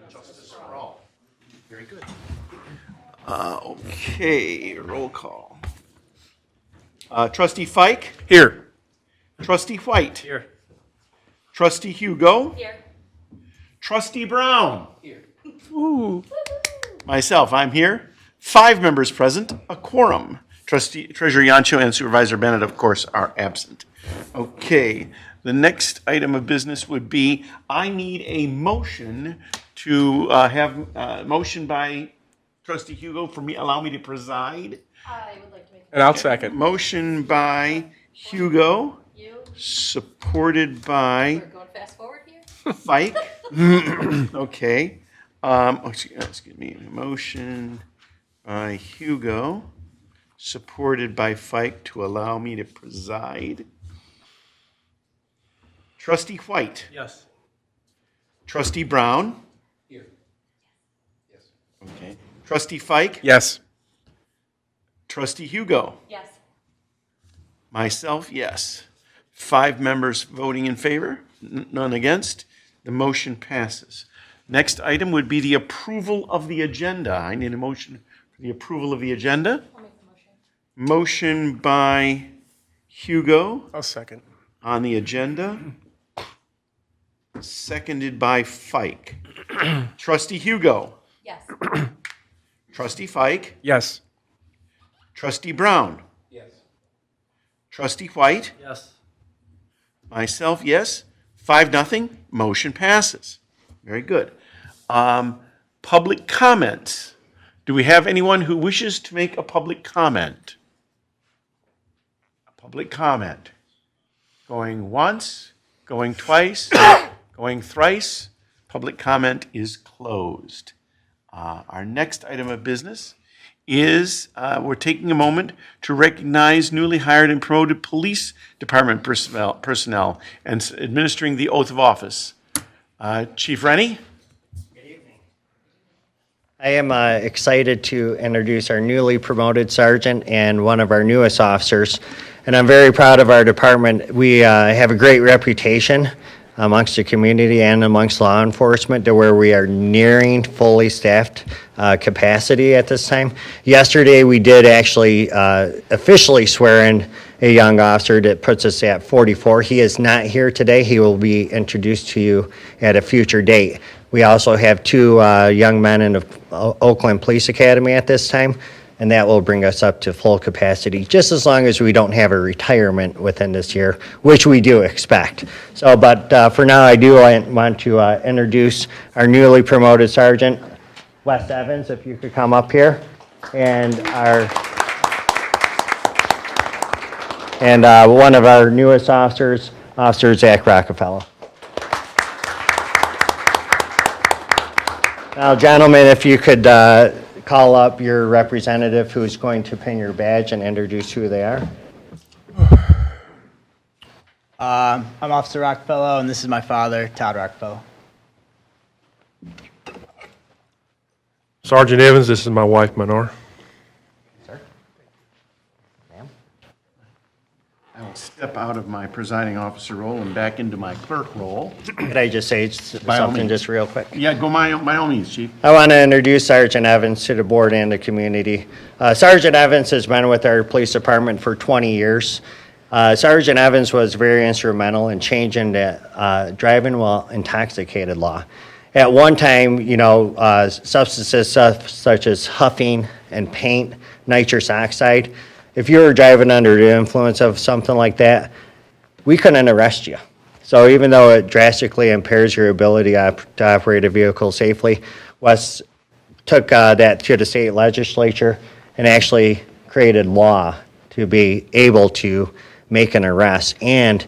Justice for all. Very good. Okay, roll call. Trustee Fike? Here. Trustee White? Here. Trustee Hugo? Here. Trustee Brown? Here. Ooh. Myself, I'm here. 5 members present, a quorum. Treasurer Yancho and Supervisor Bennett, of course, are absent. Okay, the next item of business would be, I need a motion to have, motion by Trustee Hugo for me, allow me to preside. I would like to make And I'll second. Motion by Hugo, you. supported by We're going fast forward here. Fike. Okay. Excuse me. Motion by Hugo, supported by Fike to allow me to preside. Trustee White. Yes. Trustee Brown. Here. Yes. Okay. Trustee Fike. Yes. Trustee Hugo. Yes. Myself, yes. 5 members voting in favor, none against. The motion passes. Next item would be the approval of the agenda. I need a motion for the approval of the agenda. I'll make the motion. Motion by Hugo I'll second. on the agenda, seconded by Fike. Trustee Hugo. Yes. Trustee Fike. Yes. Trustee Brown. Yes. Trustee White. Yes. Myself, yes. 5-0. Motion passes. Very good. Public comments. Do we have anyone who wishes to make a public comment? A public comment. Going once, going twice, going thrice. Public comment is closed. Our next item of business is we're taking a moment to recognize newly hired and promoted police department personnel and administering the oath of office. Chief Rennie? I am excited to introduce our newly promoted sergeant and one of our newest officers. And I'm very proud of our department. We have a great reputation amongst the community and amongst law enforcement to where we are nearing fully staffed capacity at this time. Yesterday, we did actually officially swear in a young officer that puts us at 44. He is not here today. He will be introduced to you at a future date. We also have 2 young men in the Oakland Police Academy at this time, and that will bring us up to full capacity, just as long as we don't have a retirement within this year, which we do expect. So, but for now, I do want to introduce our newly promoted sergeant, Wes Evans, if you could come up here, and one of our newest officers, Officer Zach Rockefeller. Now, gentlemen, if you could call up your representative who's going to pin your badge and introduce who they are. I'm Officer Rockefeller, and this is my father, Todd Rockefeller. Sergeant Evans, this is my wife, Manar. Sir? Ma'am? I will step out of my presiding officer role and back into my clerk role. Could I just say By all something means. just real quick? Yeah, go by all means, Chief. I want to introduce Sergeant Evans to the board and the community. Sergeant Evans has been with our police department for 20 years. Sergeant Evans was very instrumental in changing the driving while intoxicated law. At one time, substances such as huffing and paint, nitrous oxide, if you were driving under the influence of something like that, we couldn't arrest you. So even though it drastically impairs your ability to operate a vehicle safely, Wes took that to the state legislature and actually created law to be able to make an arrest and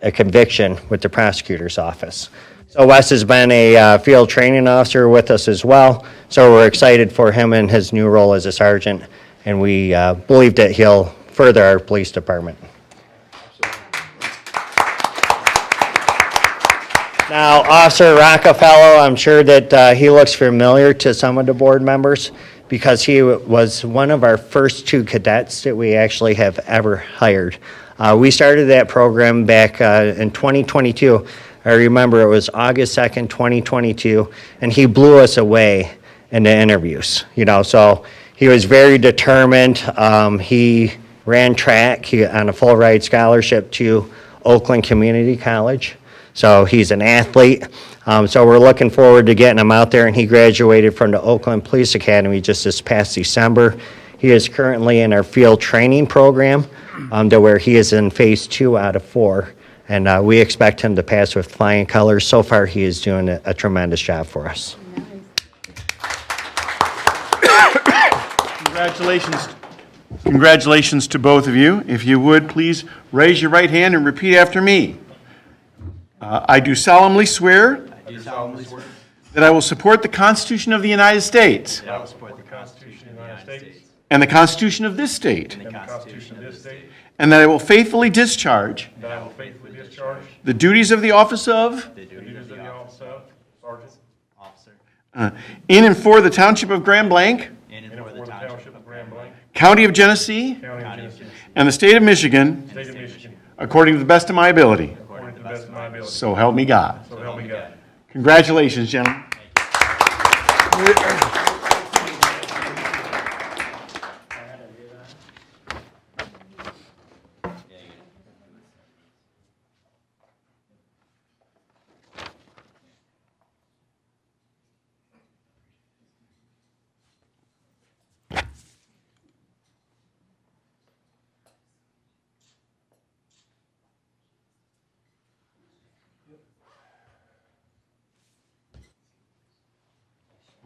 a conviction with the prosecutor's office. So Wes has been a field training officer with us as well, so we're excited for him in his new role as a sergeant, and we believe that he'll further our police department. Now, Officer Rockefeller, I'm sure that he looks familiar to some of the board members because he was one of our first 2 cadets that we actually have ever hired. We started that program back in 2022. I remember it was August 2nd, 2022, and he blew us away in the interviews, so he was very determined. He ran track on a full ride scholarship to Oakland Community College. So he's an athlete. So we're looking forward to getting him out there, and he graduated from the Oakland Police Academy just this past December. He is currently in our field training program, to where he is in phase 2 out of 4. And we expect him to pass with flying colors. So far, he is doing a tremendous job for us. Congratulations to both of you. If you would, please raise your right hand and repeat after me. I do solemnly swear that I will support the Constitution of the United States I will support the Constitution of the United States and the Constitution of this state, and the Constitution of this state, and that I will faithfully discharge and that I will faithfully discharge the duties of the office of the duties of the office of Sergeant in and for the Township of Grand Blanc, and for the Township of Grand Blanc, County of Genesee, County of Genesee, and the state of Michigan, State of Michigan, according to the best of my ability. according to the best of my ability. So help me God. So help me God. Congratulations, gentlemen.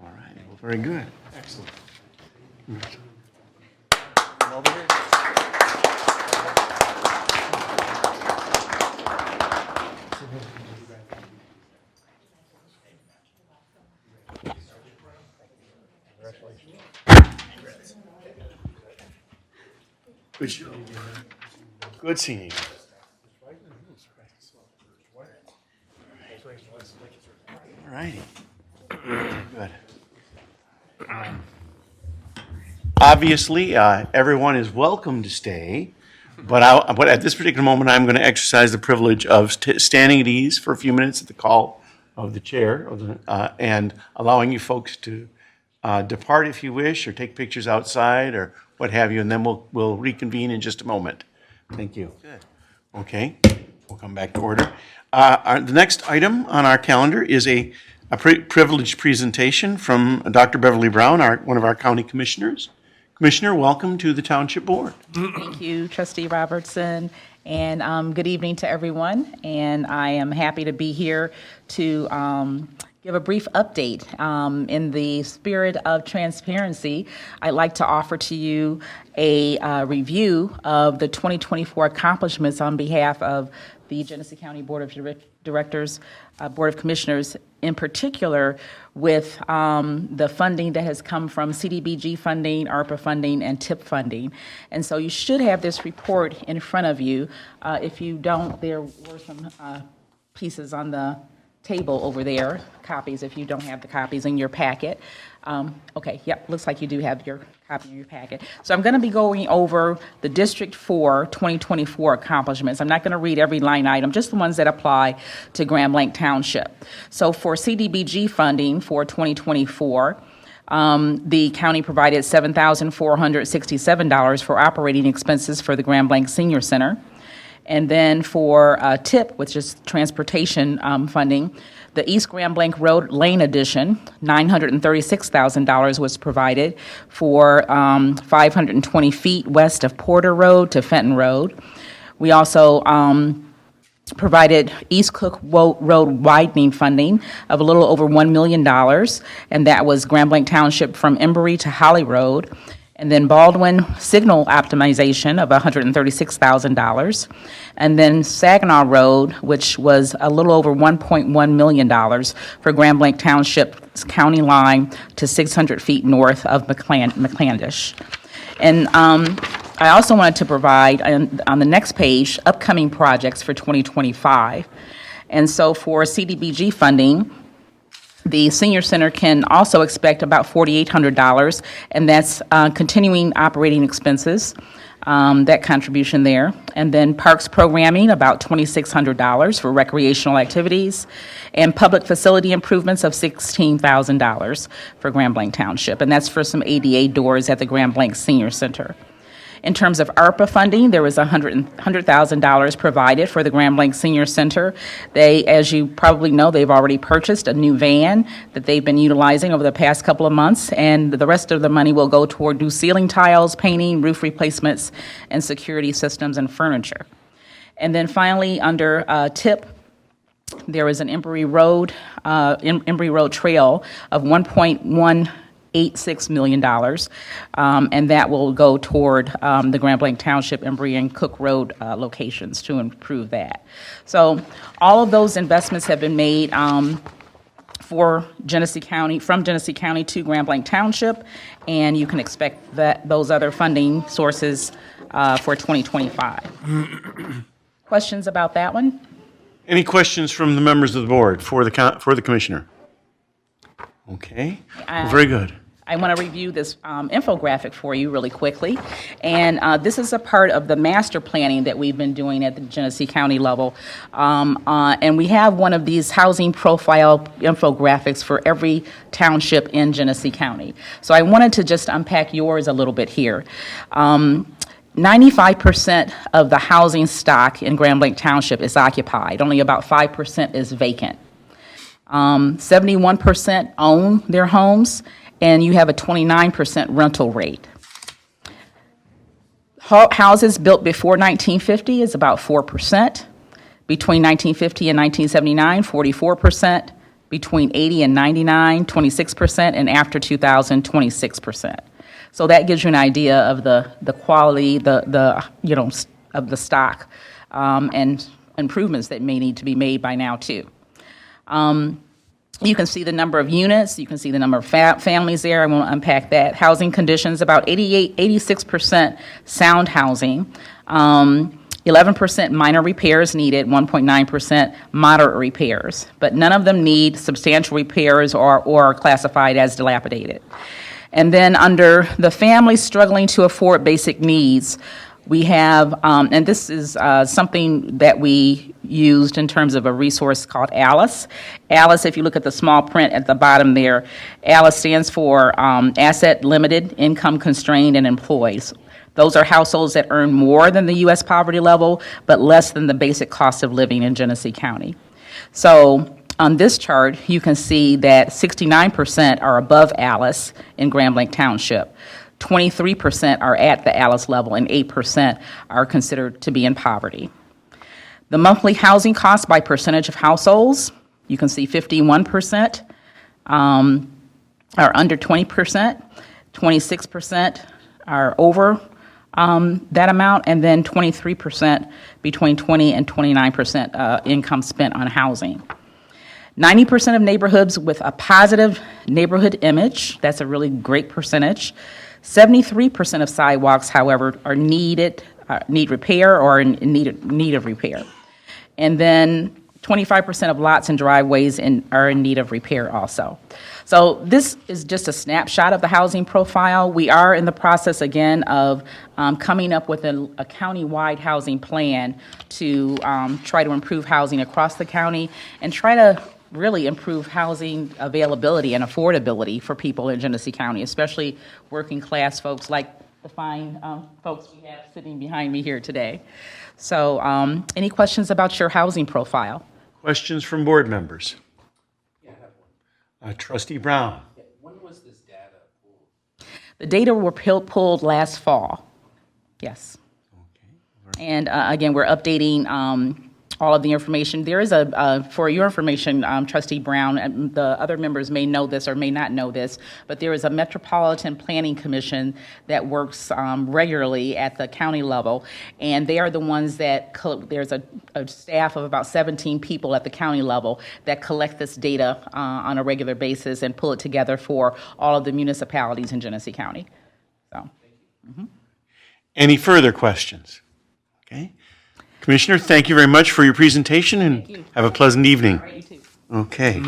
All right, well, very good. Excellent. Good show. Good seeing you. All righty. Good. Obviously, everyone is welcome to stay, but at this particular moment, I'm going to exercise the privilege of standing at ease for a few minutes at the call of the chair, and allowing you folks to depart if you wish, or take pictures outside, or what have you, and then we'll reconvene in just a moment. Thank you. Good. Okay, we'll come back to order. The next item on our calendar is a privileged presentation from Dr. Beverly Brown, one of our county commissioners. Commissioner, welcome to the Township Board. Thank you, Trustee Robertson, and good evening to everyone. And I am happy to be here to give a brief update. In the spirit of transparency, I'd like to offer to you a review of the 2024 accomplishments on behalf of the Genesee County Board of Directors, Board of Commissioners, in particular with the funding that has come from CDBG funding, ARPA funding, and TIP funding. And so you should have this report in front of you. If you don't, there were some pieces on the table over there, copies, if you don't have the copies in your packet. Okay, yep, looks like you do have your copy in your packet. So I'm going to be going over the District 4 2024 accomplishments. I'm not going to read every line item, just the ones that apply to Grand Blanc Township. So for CDBG funding for 2024, the county provided $7,467 for operating expenses for the Grand Blanc Senior Center. And then for TIP, which is transportation funding, the East Grand Blanc Road Lane Addition, $936,000 was provided for 520 feet west of Porter Road to Fenton Road. We also provided East Cook Road widening funding of a little over $1 million, and that was Grand Blanc Township from Embry to Holly Road. And then Baldwin signal optimization of $136,000. And then Saginaw Road, which was a little over $1.1 million for Grand Blanc Township's county line to 600 feet north of McClandish. And I also wanted to provide, on the next page, upcoming projects for 2025. And so for CDBG funding, the senior center can also expect about $4,800, and that's continuing operating expenses. that contribution there. And then parks programming, about $2,600 for recreational activities, and public facility improvements of $16,000 for Grand Blanc Township. And that's for some ADA doors at the Grand Blanc Senior Center. In terms of ARPA funding, there was $100,000 provided for the Grand Blanc Senior Center. They, as you probably know, they've already purchased a new van that they've been utilizing over the past couple of months, and the rest of the money will go toward new ceiling tiles, painting, roof replacements, and security systems and furniture. And then finally, under TIP, there is an Embry Road Trail of $1.186 million, and that will go toward the Grand Blanc Township, Embry, and Cook Road locations to improve that. So all of those investments have been made for Genesee County, from Genesee County to Grand Blanc Township, and you can expect that those other funding sources for 2025. Questions about that one? Any questions from the members of the board for the commissioner? Okay, well, very good. I want to review this infographic for you really quickly. And this is a part of the master planning that we've been doing at the Genesee County level. And we have one of these housing profile infographics for every township in Genesee County. So I wanted to just unpack yours a little bit here. 95% of the housing stock in Grand Blanc Township is occupied. Only about 5% is vacant. 71% own their homes, and you have a 29% rental rate. Houses built before 1950 is about 4%. Between 1950 and 1979, 44%. Between 80 and 99, 26%. And after 2000, 26%. So that gives you an idea of the quality, of the stock, and improvements that may need to be made by now too. You can see the number of units. You can see the number of families there. I won't unpack that. Housing conditions, about 86% sound housing, 11% minor repairs needed, 1.9% moderate repairs, but none of them need substantial repairs or are classified as dilapidated. And then under the families struggling to afford basic needs, we have, and this is something that we used in terms of a resource called ALICE. ALICE, if you look at the small print at the bottom there, ALICE stands for Asset Limited, Income Constrained, and Employed. Those are households that earn more than the U.S. poverty level, but less than the basic cost of living in Genesee County. So on this chart, you can see that 69% are above ALICE in Grand Blanc Township. 23% are at the ALICE level, and 8% are considered to be in poverty. The monthly housing costs by percentage of households, you can see 51% are under 20%, 26% are over that amount, and then 23% between 20 and 29% income spent on housing. 90% of neighborhoods with a positive neighborhood image, that's a really great percentage. 73% of sidewalks, however, are need repair or in need of repair. And then 25% of lots and driveways are in need of repair also. So this is just a snapshot of the housing profile. We are in the process, again, of coming up with a county-wide housing plan to try to improve housing across the county and try to really improve housing availability and affordability for people in Genesee County, especially working class folks like the fine folks we have sitting behind me here today. So any questions about your housing profile? Questions from board members? Yeah, I have one. Trustee Brown. When was this data pulled? The data were pulled last fall, yes. Okay. And again, we're updating all of the information. There is for your information, Trustee Brown, and the other members may know this or may not know this, but there is a Metropolitan Planning Commission that works regularly at the county level, and they are the ones that, there's a staff of about 17 people at the county level that collect this data on a regular basis and pull it together for all of the municipalities in Genesee County. So. Mm-hmm. Any further questions? Okay. Commissioner, thank you very much for your presentation, and have a pleasant evening. All right, you too. Okay.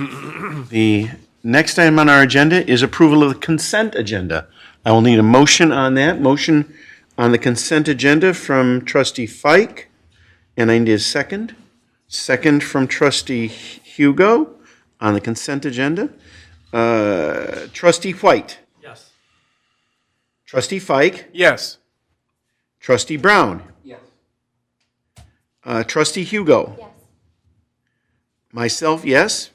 The next item on our agenda is approval of the consent agenda. I will need a motion on that. Motion On the consent agenda from trustee Fike, and I need a second. Second from trustee Hugo on the consent agenda. Trustee White. Yes. Trustee Fike. Yes. Trustee Brown. Yes. Trustee Hugo. Yes. Myself, yes.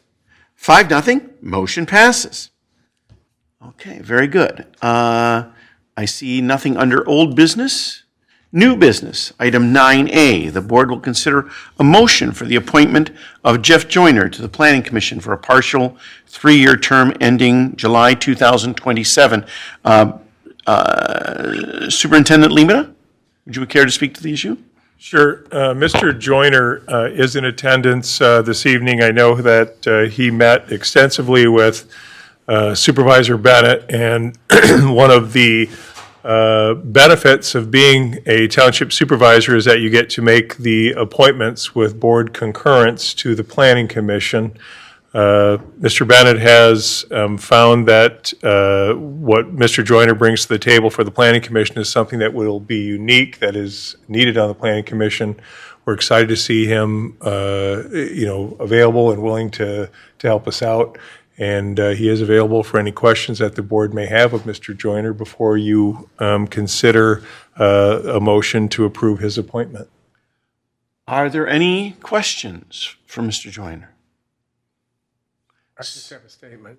5-0. Motion passes. Okay, very good. I see nothing under old business. New business, item 9A. The board will consider a motion for the appointment of Jeff Joyner to the Planning Commission for a partial 3-year term ending July 2027. Superintendent Lemata, would you care to speak to the issue? Sure. Mr. Joyner is in attendance this evening. I know that he met extensively with Supervisor Bennett, and one of the benefits of being a township supervisor is that you get to make the appointments with board concurrence to the Planning Commission. Mr. Bennett has found that what Mr. Joyner brings to the table for the Planning Commission is something that will be unique, that is needed on the Planning Commission. We're excited to see him, available and willing to help us out. And he is available for any questions that the board may have of Mr. Joyner before you consider a motion to approve his appointment. Are there any questions for Mr. Joyner? I just have a statement.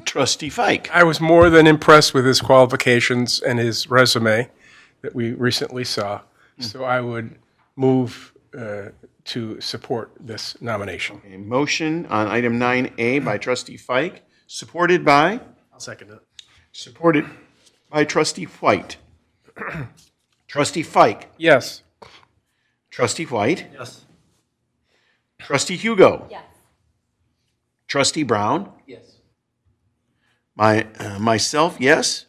Trustee Fike. I was more than impressed with his qualifications and his resume that we recently saw. So I would move to support this nomination. A motion on item 9A by trustee Fike, supported by? I'll second it. Supported by trustee White. Trustee Fike. Yes. Trustee White. Yes. Trustee Hugo. Yes. Trustee Brown. Yes. Myself, yes.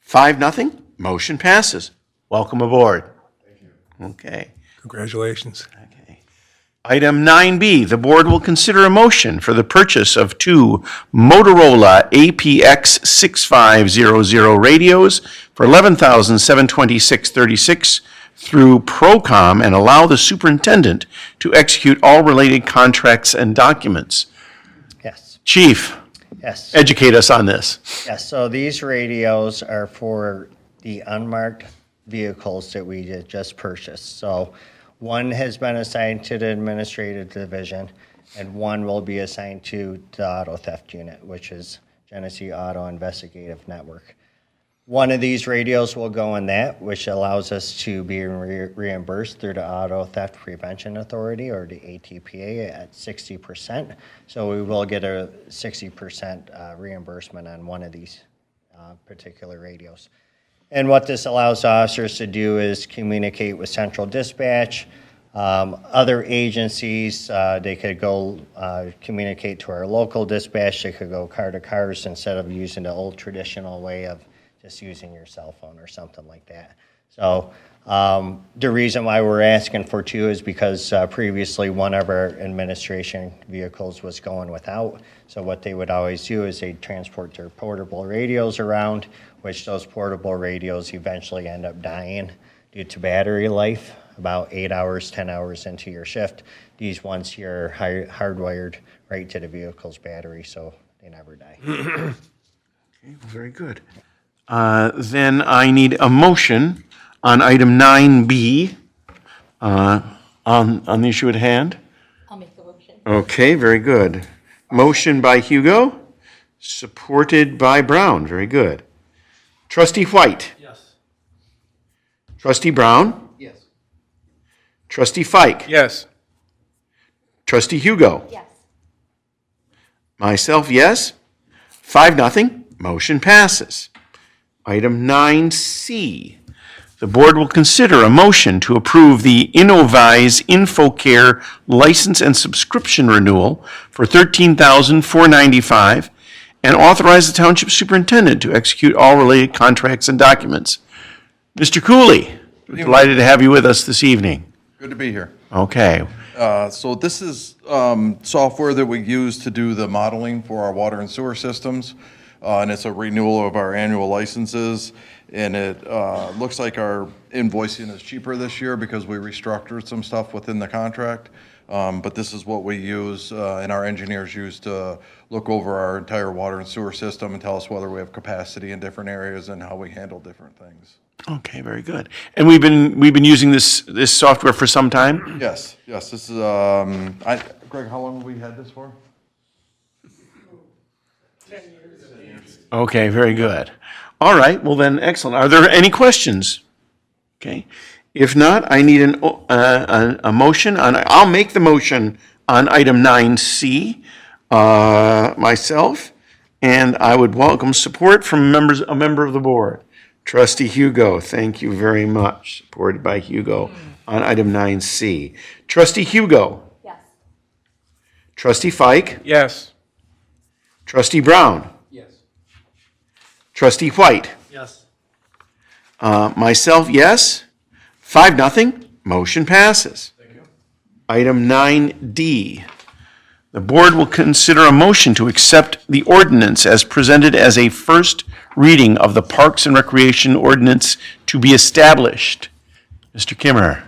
5-0. Motion passes. Welcome aboard. Thank you. Okay. Congratulations. Okay. Item 9B, the board will consider a motion for the purchase of 2 Motorola APX 6500 radios for $11,726.36 through Procom and allow the superintendent to execute all related contracts and documents. Yes, Chief, yes. educate us on this. Yes, so these radios are for the unmarked vehicles that we just purchased. So one has been assigned to the administrative division, and one will be assigned to the auto theft unit, which is Genesee Auto Investigative Network. One of these radios will go in that, which allows us to be reimbursed through the Auto Theft Prevention Authority, or the ATPA, at 60%. So we will get a 60% reimbursement on one of these particular radios. And what this allows officers to do is communicate with central dispatch, other agencies. They could go communicate to our local dispatch. They could go car to cars instead of using the old traditional way of just using your cell phone or something like that. So the reason why we're asking for 2 is because previously one of our administration vehicles was going without. So what they would always do is they'd transport their portable radios around, which those portable radios eventually end up dying due to battery life, about 8 hours, 10 hours into your shift. These ones here are hardwired right to the vehicle's battery, so they never die. Okay, very good. Then I need a motion on item 9B on the issue at hand. I'll make the motion. Okay, very good. Motion by Hugo, supported by Brown. Very good. Trustee White. Yes. Trustee Brown. Yes. Trustee Fike. Yes. Trustee Hugo. Yes. Myself, yes. 5-0. Motion passes. Item 9C. The board will consider a motion to approve the Innovise InfoCare license and subscription renewal for $13,495 and authorize the township superintendent to execute all related contracts and documents. Mr. Cooley, we're delighted to have you with us this evening. Good to be here. Okay. So this is software that we use to do the modeling for our water and sewer systems. and it's a renewal of our annual licenses. And it looks like our invoicing is cheaper this year because we restructured some stuff within the contract. But this is what we use, and our engineers use to look over our entire water and sewer system and tell us whether we have capacity in different areas and how we handle different things. Okay, very good. And we've been using this software for some time? Yes, this is, Greg, how long have we had this for? Okay, very good. All right, well then, excellent. Are there any questions? Okay. If not, I need a motion on, I'll make the motion on item 9C myself, and I would welcome support from a member of the board. Trustee Hugo, thank you very much. Supported by Hugo on item 9C. Trustee Hugo. Yes. Trustee Fike. Yes. Trustee Brown. Yes. Trustee White. Yes. Myself, yes. 5-0. Motion passes. Thank you. Item 9D. The board will consider a motion to accept the ordinance as presented as a first reading of the Parks and Recreation Ordinance to be established. Mr. Kimmer.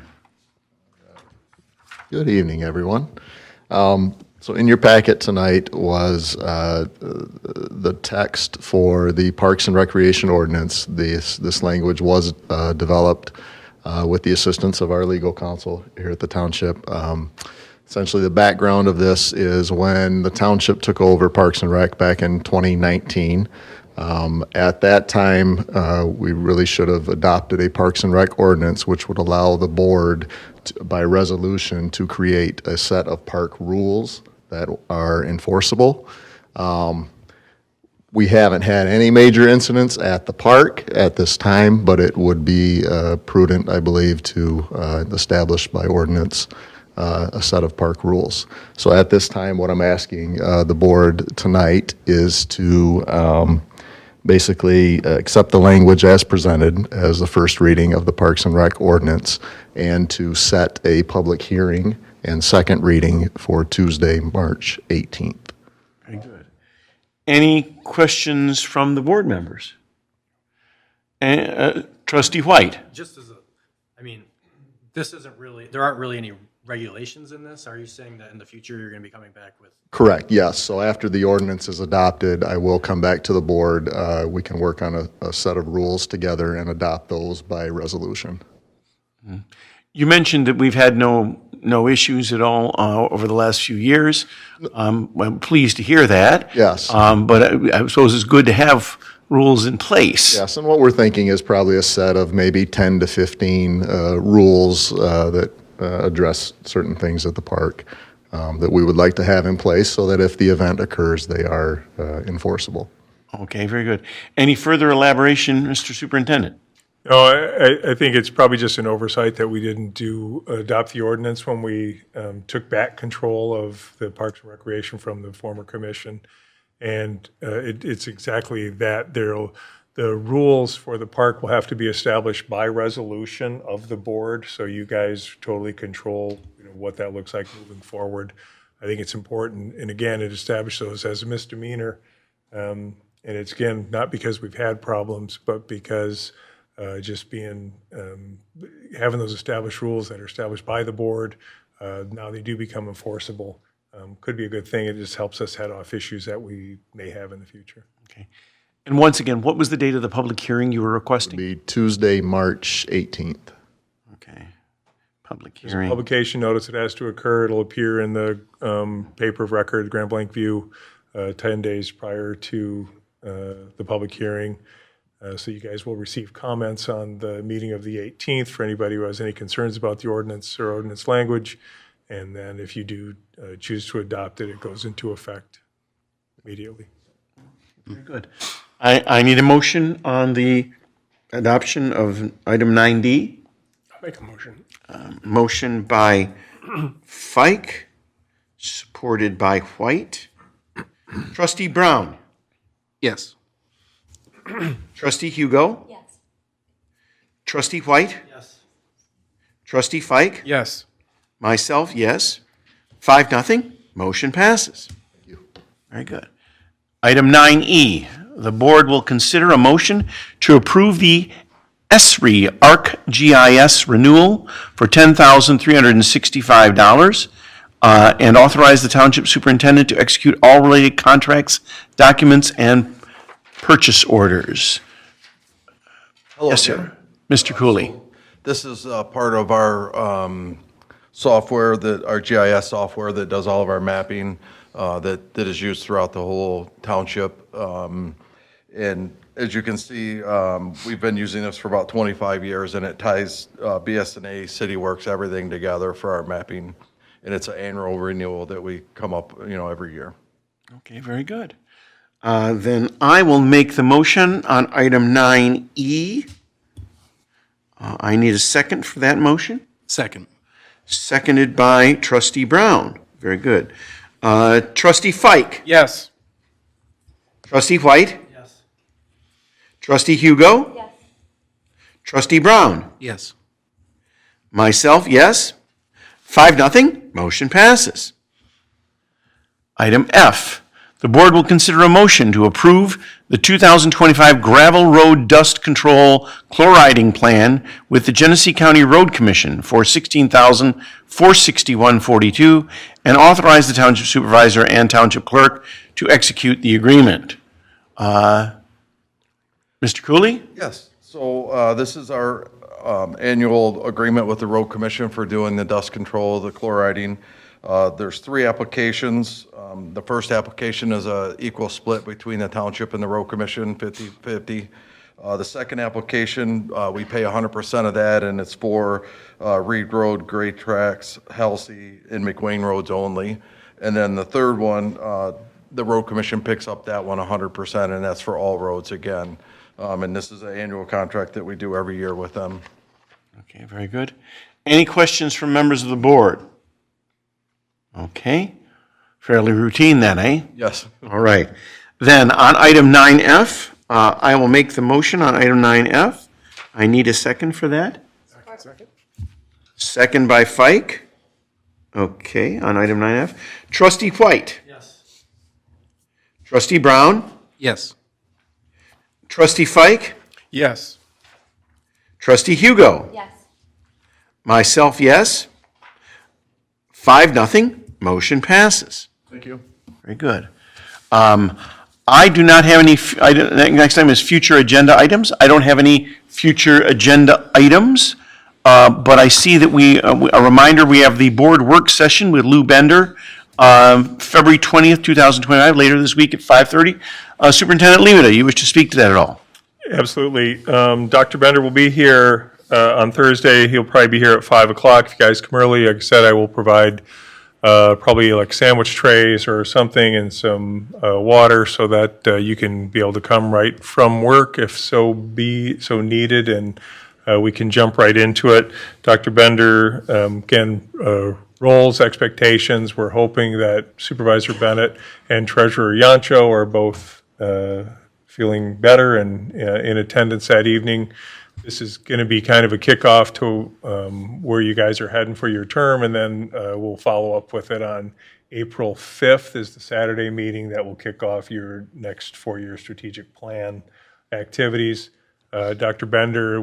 Good evening, everyone. So in your packet tonight was the text for the Parks and Recreation Ordinance. This language was developed with the assistance of our legal counsel here at the Township. Essentially, the background of this is when the Township took over Parks and Rec back in 2019. At that time, we really should have adopted a Parks and Rec ordinance, which would allow the board by resolution to create a set of park rules that are enforceable. We haven't had any major incidents at the park at this time, but it would be prudent, I believe, to establish by ordinance a set of park rules. So at this time, what I'm asking the board tonight is to basically accept the language as presented as the first reading of the Parks and Rec ordinance, and to set a public hearing and second reading for Tuesday, March 18th. Very good. Any questions from the board members? Trustee White? Just as this isn't really, there aren't really any regulations in this. Are you saying that in the future you're going to be coming back with? Correct, yes. So after the ordinance is adopted, I will come back to the board. We can work on a set of rules together and adopt those by resolution. You mentioned that we've had no issues at all over the last few years. I'm pleased to hear that. Yes. But I suppose it's good to have rules in place. Yes, and what we're thinking is probably a set of maybe 10 to 15 rules that address certain things at the park that we would like to have in place so that if the event occurs, they are enforceable. Okay, very good. Any further elaboration, Mr. Superintendent? No, I think it's probably just an oversight that we didn't adopt the ordinance when we took back control of the Parks and Recreation from the former commission. And it's exactly that. The rules for the park will have to be established by resolution of the board, so you guys totally control what that looks like moving forward. I think it's important, and again, it established those as a misdemeanor. And it's, again, not because we've had problems, but because just having those established rules that are established by the board, now they do become enforceable. Could be a good thing. It just helps us head off issues that we may have in the future. Okay. And once again, what was the date of the public hearing you were requesting? It'll be Tuesday, March 18th. Okay. Public There's a hearing. publication notice that has to occur. It'll appear in the paper of record, Grand Blanc View, 10 days prior to the public hearing. So you guys will receive comments on the meeting of the 18th for anybody who has any concerns about the ordinance or ordinance language. And then if you do choose to adopt it, it goes into effect immediately. Very good. I need a motion on the adoption of item 9D. I'll make a motion. Motion by Fike, supported by White. Trustee Brown. Yes. Trustee Hugo. Yes. Trustee White. Yes. Trustee Fike. Yes. Myself, yes. 5-0. Motion passes. Very good. Item 9E, the board will consider a motion to approve the ESRI ArcGIS renewal for $10,365 and authorize the township superintendent to execute all related contracts, documents, and purchase orders. Yes, sir. Mr. Cooley. This is part of our software, our GIS software that does all of our mapping that is used throughout the whole township. And as you can see, we've been using this for about 25 years, and it ties BS&A, CityWorks, everything together for our mapping. And it's an annual renewal that we come up, every year. Okay, very good. Then I will make the motion on item 9E. I need a second for that motion. Second. Seconded by Trustee Brown. Very good. Trustee Fike. Yes. Trustee White. Yes. Trustee Hugo. Yes. Trustee Brown. Yes. Myself, yes. 5-0. Motion passes. Item F. The board will consider a motion to approve the 2025 gravel road dust control chloriding plan with the Genesee County Road Commission for $16,461.42 and authorize the township supervisor and township clerk to execute the agreement. Mr. Cooley? Yes. So this is our annual agreement with the Road Commission for doing the dust control, the chloriding. There's 3 applications. The first application is a equal split between the township and the road commission, 50-50. The second application, we pay 100% of that, and it's for Reed Road, Great Tracks, Halsey, and McWayne Roads only. And then the third one, the road commission picks up that one 100%, and that's for all roads again. And this is an annual contract that we do every year with them. Okay, very good. Any questions from members of the board? Okay, fairly routine then, eh? Yes. All right. Then on item 9F, I will make the motion on item 9F. I need a second for that. Second. Second by Fike. Okay, on item 9F. Trustee White. Yes. Trustee Brown. Yes. Trustee Fike. Yes. Trustee Hugo. Yes. Myself, yes. 5-0. Motion passes. Thank you. Very good. I do not have any, next item is future agenda items. I don't have any future agenda items, but I see that a reminder, we have the board work session with Lou Bender, February 20th, 2025, later this week at 5:30. Superintendent Limita, you wish to speak to that at all? Absolutely. Dr. Bender will be here on Thursday. He'll probably be here at 5 o'clock. If you guys come early, like I said, I will provide probably like sandwich trays or something and some water so that you can be able to come right from work if so needed, and we can jump right into it. Dr. Bender, again, roles, expectations. We're hoping that Supervisor Bennett and Treasurer Yancho are both feeling better and in attendance that evening. This is going to be kind of a kickoff to where you guys are heading for your term, and then we'll follow up with it on April 5th is the Saturday meeting that will kick off your next 4-year strategic plan activities. Dr. Bender,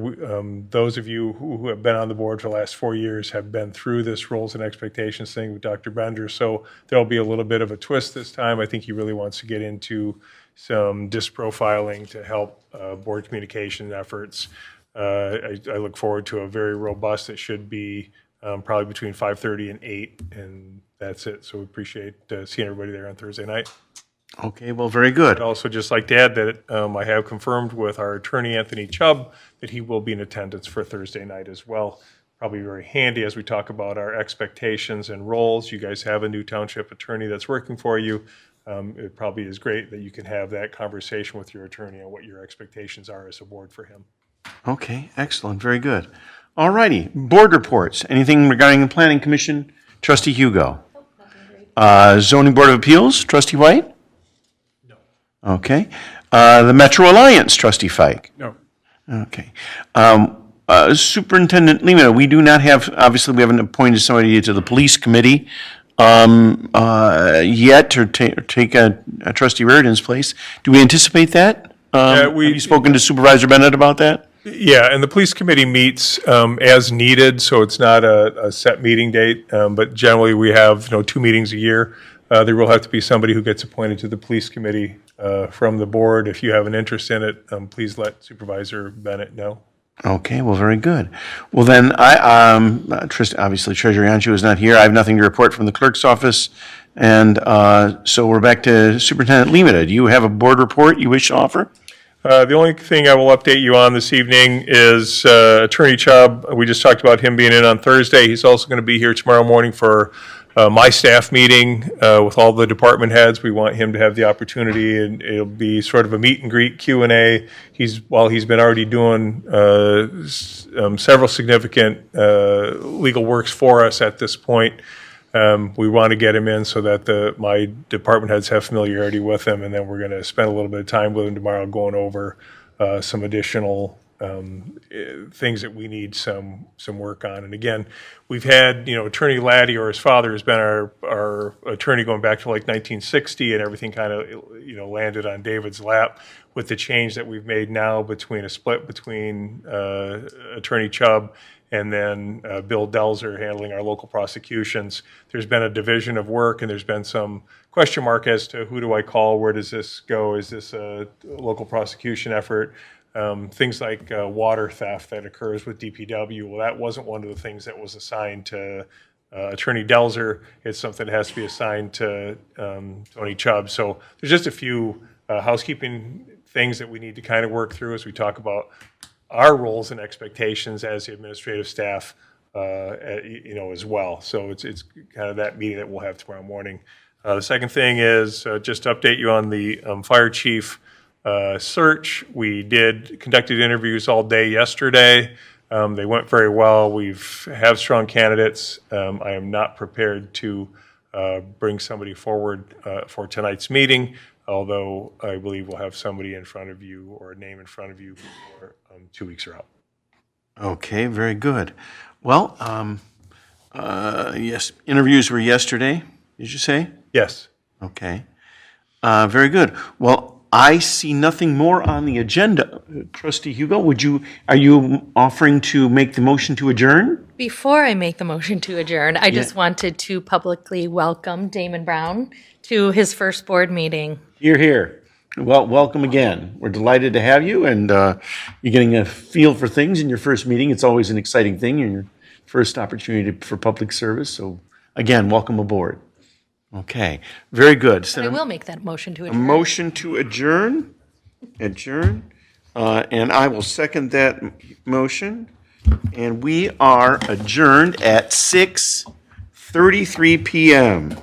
those of you who have been on the board for the last 4 years have been through this roles and expectations thing with Dr. Bender, so there'll be a little bit of a twist this time. I think he really wants to get into some disc profiling to help board communication efforts. I look forward to a very robust, it should be probably between 5:30 and 8, and that's it. So we appreciate seeing everybody there on Thursday night. Okay, well, very good. I'd also just like to add that I have confirmed with our attorney, Anthony Chubb, that he will be in attendance for Thursday night as well. Probably very handy as we talk about our expectations and roles. You guys have a new township attorney that's working for you. It probably is great that you can have that conversation with your attorney on what your expectations are as a board for him. Okay, excellent, very good. All righty, board reports. Anything regarding the Planning Commission? Trustee Hugo. Zoning Board of Appeals, Trustee White? No. Okay. The Metro Alliance, Trustee Fike? No. Okay. Superintendent Lima, we do not have, obviously, we haven't appointed somebody to the Police Committee. yet to take Trustee Reardon's place. Do we anticipate that? Have you spoken to Supervisor Bennett about that? Yeah, and the police committee meets as needed, so it's not a set meeting date, but generally we have, 2 meetings a year. There will have to be somebody who gets appointed to the police committee from the board. If you have an interest in it, please let Supervisor Bennett know. Okay, well, very good. Well, then, obviously Treasurer Yanchu is not here. I have nothing to report from the clerk's office. And so we're back to Superintendent Lemata. Do you have a board report you wish to offer? The only thing I will update you on this evening is Attorney Chubb. We just talked about him being in on Thursday. He's also going to be here tomorrow morning for my staff meeting with all the department heads. We want him to have the opportunity, and it'll be sort of a meet and greet Q&A. While he's been already doing several significant legal works for us at this point, we want to get him in so that my department heads have familiarity with him, and then we're going to spend a little bit of time with him tomorrow going over some additional things that we need some work on. And again, we've had, Attorney Laddie, or his father, has been our attorney going back to like 1960, and everything kind of, landed on David's lap with the change that we've made now between a split between Attorney Chubb and then Bill Delzer handling our local prosecutions. There's been a division of work, and there's been some question mark as to who do I call, where does this go, is this a local prosecution effort? Things like water theft that occurs with DPW, well, that wasn't one of the things that was assigned to Attorney Delzer. It's something that has to be assigned to Tony Chubb. So there's just a few housekeeping things that we need to kind of work through as we talk about our roles and expectations as the administrative staff, as well. So it's kind of that meeting that we'll have tomorrow morning. The second thing is just to update you on the fire chief search. We conducted interviews all day yesterday. They went very well. We have strong candidates. I am not prepared to bring somebody forward for tonight's meeting, although I believe we'll have somebody in front of you, or a name in front of you, before 2 weeks are out. Okay, very good. Well, yes, interviews were yesterday, did you say? Yes. Okay. Very good. Well, I see nothing more on the agenda. Trustee Hugo, are you offering to make the motion to adjourn? Before I make the motion to adjourn, I just wanted to publicly welcome Damon Brown to his first board meeting. You're here. Well, welcome again. We're delighted to have you, and you're getting a feel for things in your first meeting. It's always an exciting thing in your first opportunity for public service. So, again, welcome aboard. Okay, very good. But I will make that motion to A adjourn. motion to adjourn, and I will second that motion. And we are adjourned at 6:33 p.m.